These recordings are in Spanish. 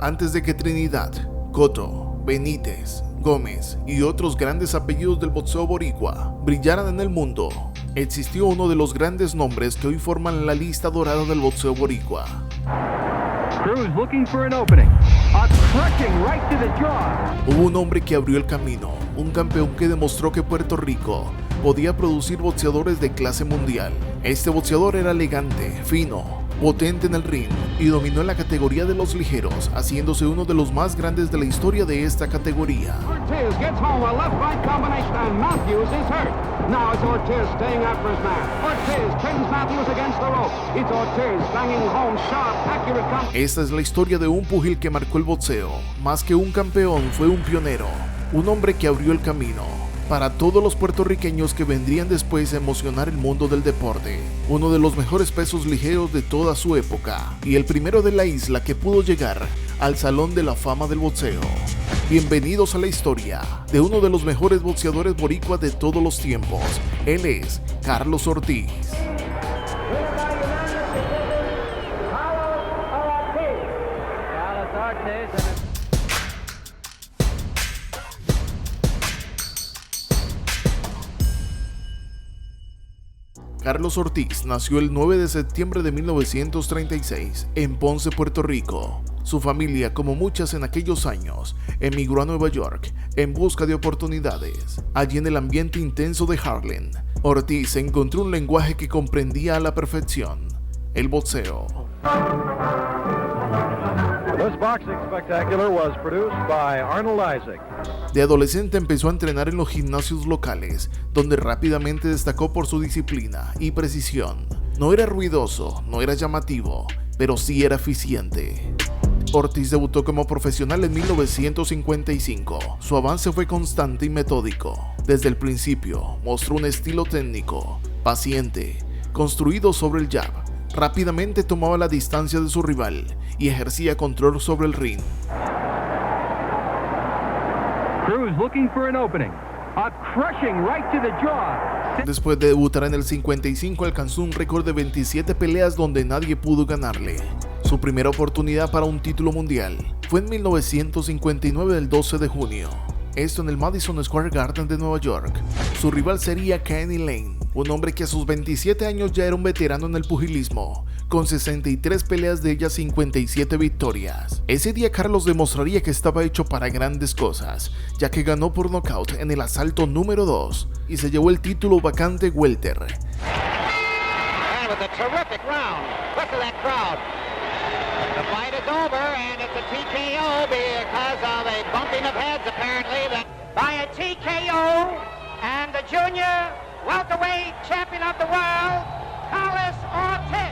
Antes de que Trinidad, Cotto, Benítez, Gómez y otros grandes apellidos del boxeo boricua brillaran en el mundo, existió uno de los grandes nombres que hoy forman la lista dorada del boxeo boricua. Cruz looking for an opening. A crushing right to the jaw. Hubo un hombre que abrió el camino, un campeón que demostró que Puerto Rico podía producir boxeadores de clase mundial. Este boxeador era elegante, fino, potente en el ring y dominó en la categoría de los ligeros, haciéndose uno de los más grandes de la historia de esta categoría. Ortiz gets home a left-right combination and Matthews is hurt. Now it's Ortiz staying after his man. Ortiz pins Matthews against the rope. It's Ortiz banging home sharp, accurate combination. Esta es la historia de un púgil que marcó el boxeo. Más que un campeón, fue un pionero, un hombre que abrió el camino para todos los puertorriqueños que vendrían después a emocionar el mundo del deporte. Uno de los mejores pesos ligeros de toda su época y el primero de la isla que pudo llegar al Salón de la Fama del Boxeo. Bienvenidos a la historia de uno de los mejores boxeadores boricuas de todos los tiempos. Él es Carlos Ortiz. Carlos Ortiz nació el 9 de septiembre de 1936 en Ponce, Puerto Rico. Su familia, como muchas en aquellos años, emigró a Nueva York en busca de oportunidades. Allí en el ambiente intenso de Harlem, Ortiz encontró un lenguaje que comprendía a la perfección: el boxeo. This boxing spectacular was produced by Arnold Isaac. De adolescente empezó a entrenar en los gimnasios locales, donde rápidamente destacó por su disciplina y precisión. No era ruidoso, no era llamativo, pero sí era eficiente. Ortiz debutó como profesional en 1955. Su avance fue constante y metódico. Desde el principio, mostró un estilo técnico, paciente, construido sobre el jab. Rápidamente tomaba la distancia de su rival y ejercía control sobre el ring. Cruz looking for an opening. A crushing right to the jaw. Después de debutar en el 55, alcanzó un récord de 27 peleas donde nadie pudo ganarle. Su primera oportunidad para un título mundial fue en 1959, el 12 de junio. Esto en el Madison Square Garden de Nueva York. Su rival sería Kenny Lane, un hombre que a sus 27 años ya era un veterano en el pugilismo, con 63 peleas de ellas 57 victorias. Ese día Carlos demostraría que estaba hecho para grandes cosas, ya que ganó por nocaut en el asalto número 2 y se llevó el título vacante welter. The fight is over, and it's a TKO because of a bumping of heads, apparently, by a TKO, and the junior welterweight champion of the world, Carlos Ortiz.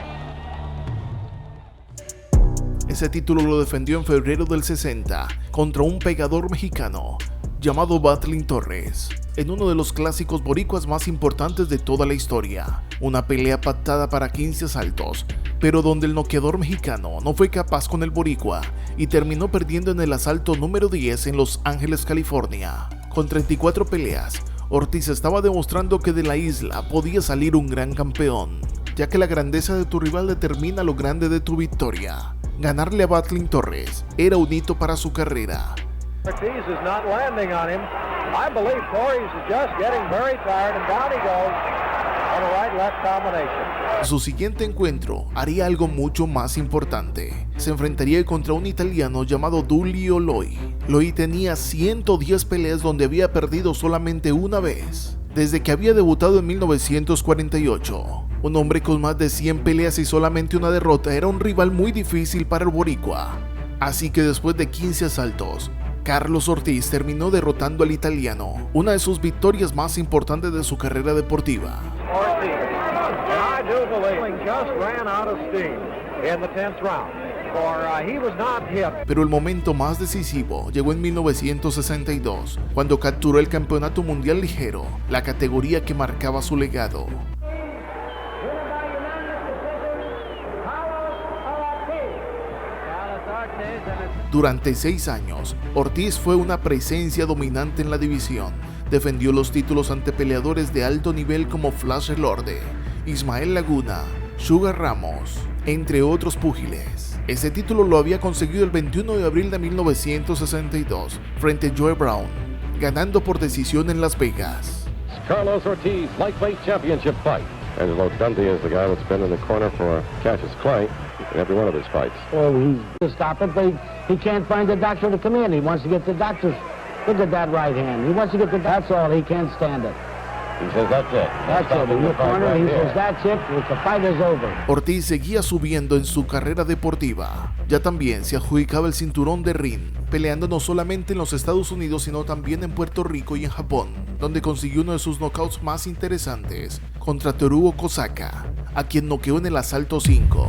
Ese título lo defendió en febrero del 60 contra un pegador mexicano llamado Batlin Torres, en uno de los clásicos boricuas más importantes de toda la historia. Una pelea pactada para 15 asaltos, pero donde el noqueador mexicano no fue capaz con el boricua y terminó perdiendo en el asalto número 10 en Los Ángeles, California. Con 34 peleas, Ortiz estaba demostrando que de la isla podía salir un gran campeón, ya que la grandeza de tu rival determina lo grande de tu victoria. Ganarle a Batlin Torres era un hito para su carrera. Ortiz is not landing on him. I believe Torres is just getting very tired, and down he goes on a right-left combination. Su siguiente encuentro haría algo mucho más importante. Se enfrentaría contra un italiano llamado Duilio Loi. Loi tenía 110 peleas donde había perdido solamente una vez, desde que había debutado en 1948. Un hombre con más de 100 peleas y solamente una derrota era un rival muy difícil para el boricua. Así que después de 15 asaltos, Carlos Ortiz terminó derrotando al italiano, una de sus victorias más importantes de su carrera deportiva. Ortiz, I do believe, just ran out of steam in the 10th round. He was not hit. Pero el momento más decisivo llegó en 1962, cuando capturó el campeonato mundial ligero, la categoría que marcaba su legado. Durante 6 años, Ortiz fue una presencia dominante en la división. Defendió los títulos ante peleadores de alto nivel como Flash Elorde, Ismael Laguna, Sugar Ramos, entre otros púgiles. Ese título lo había conseguido el 21 de abril de 1962 frente a Joe Brown, ganando por decisión en Las Vegas. Carlos Ortiz Lightweight Championship fight. Angelo Dundee is the guy that's been in the corner for Cassius Clay in every one of his fights. Oh, he's to stop it, but he can't find the doctor to come in. He wants to get the doctor. Look at that right hand. He wants to get the. That's all. He can't stand it. He says that's it. That's it. In the corner, he says that's it. The fight is over. Ortiz seguía subiendo en su carrera deportiva. Ya también se adjudicaba el cinturón de ring, peleando no solamente en los Estados Unidos, sino también en Puerto Rico y en Japón, donde consiguió uno de sus knockouts más interesantes contra Toruo Kosaka, a quien noqueó en el asalto 5.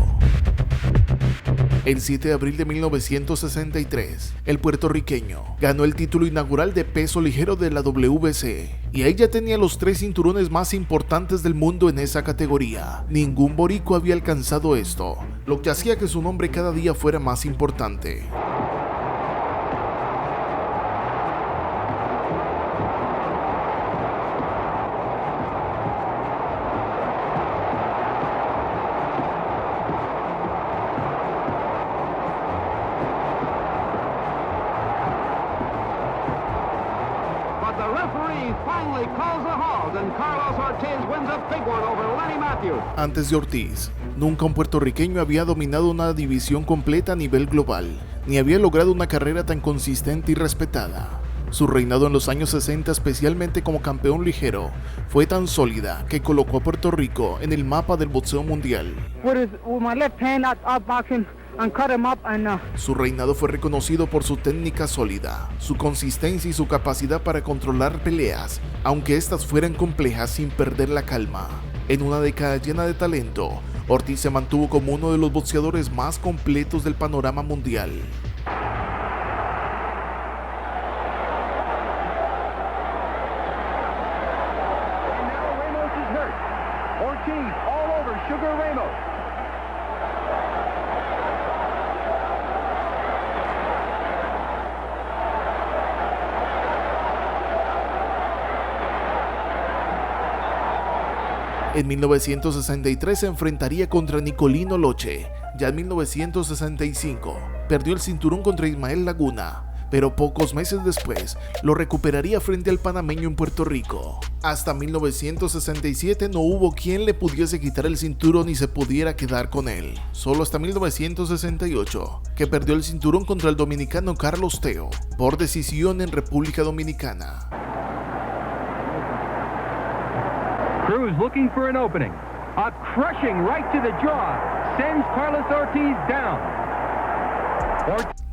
El 7 de abril de 1963, el puertorriqueño ganó el título inaugural de peso ligero de la WBC, y ahí ya tenía los 3 cinturones más importantes del mundo en esa categoría. Ningún boricua había alcanzado esto, lo que hacía que su nombre cada día fuera más importante. The referee finally calls a halt, and Carlos Ortiz wins a big one over Lenny Matthews. Antes de Ortiz, nunca un puertorriqueño había dominado una división completa a nivel global, ni había logrado una carrera tan consistente y respetada. Su reinado en los años 60, especialmente como campeón ligero, fue tan sólida que colocó a Puerto Rico en el mapa del boxeo mundial. Su reinado fue reconocido por su técnica sólida, su consistencia y su capacidad para controlar peleas, aunque estas fueran complejas, sin perder la calma. En una década llena de talento, Ortiz se mantuvo como uno de los boxeadores más completos del panorama mundial. Ortiz all over Sugar Ramos. En 1963 se enfrentaría contra Nicolino Loche. Ya en 1965 perdió el cinturón contra Ismael Laguna, pero pocos meses después lo recuperaría frente al panameño en Puerto Rico. Hasta 1967 no hubo quien le pudiese quitar el cinturón y se pudiera quedar con él. Solo hasta 1968, que perdió el cinturón contra el dominicano Carlos Teo, por decisión en República Dominicana. Cruz looking for an opening. A crushing right to the jaw sends Carlos Ortiz down.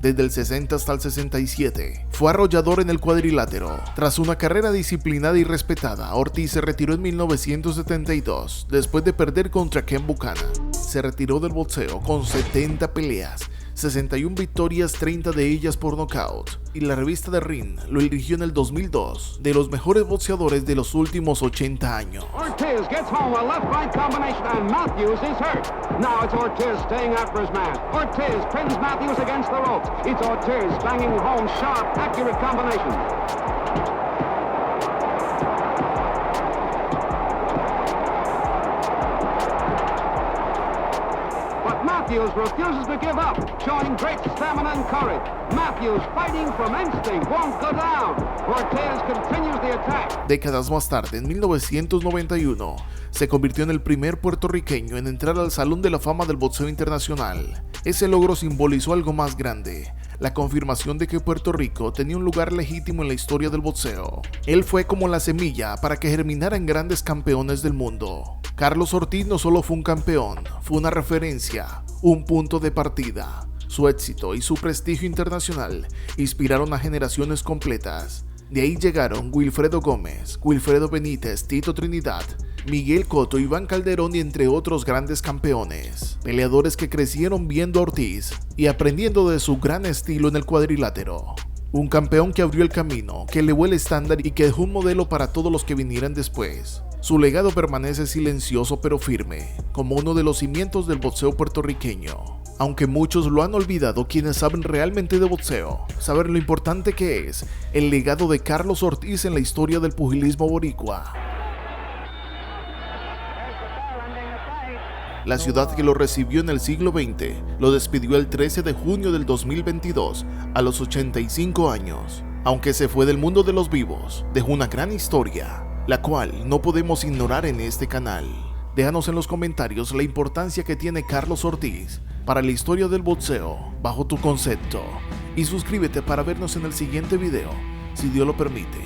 Desde el 60 hasta el 67, fue arrollador en el cuadrilátero. Tras una carrera disciplinada y respetada, Ortiz se retiró en 1972, después de perder contra Ken Buchanan. Se retiró del boxeo con 70 peleas, 61 victorias, 30 de ellas por nocaut, y la revista The Ring lo eligió en el 2002 de los mejores boxeadores de los últimos 80 años. Ortiz gets home a left-right combination, and Matthews is hurt. Now it's Ortiz staying after his man. Ortiz pins Matthews against the ropes. It's Ortiz banging home sharp, accurate combinations. Matthews refuses to give up, showing great stamina and courage. Matthews, fighting from instinct, won't go down. Ortiz continues the attack. Décadas más tarde, en 1991, se convirtió en el primer puertorriqueño en entrar al Salón de la Fama del Boxeo Internacional. Ese logro simbolizó algo más grande: la confirmación de que Puerto Rico tenía un lugar legítimo en la historia del boxeo. Él fue como la semilla para que germinaran grandes campeones del mundo. Carlos Ortiz no solo fue un campeón, fue una referencia, un punto de partida. Su éxito y su prestigio internacional inspiraron a generaciones completas. De ahí llegaron Wilfredo Gómez, Wilfredo Benítez, Tito Trinidad, Miguel Cotto, Iván Calderón y entre otros grandes campeones. Peleadores que crecieron viendo a Ortiz y aprendiendo de su gran estilo en el cuadrilátero. Un campeón que abrió el camino, que elevó el estándar y que dejó un modelo para todos los que vinieran después. Su legado permanece silencioso pero firme, como uno de los cimientos del boxeo puertorriqueño. Aunque muchos lo han olvidado, quienes saben realmente de boxeo saben lo importante que es el legado de Carlos Ortiz en la historia del pugilismo boricua. La ciudad que lo recibió en el siglo XX lo despidió el 13 de junio del 2022 a los 85 años. Aunque se fue del mundo de los vivos, dejó una gran historia, la cual no podemos ignorar en este canal. Déjanos en los comentarios la importancia que tiene Carlos Ortiz para la historia del boxeo, bajo tu concepto. Y suscríbete para vernos en el siguiente video, si Dios lo permite.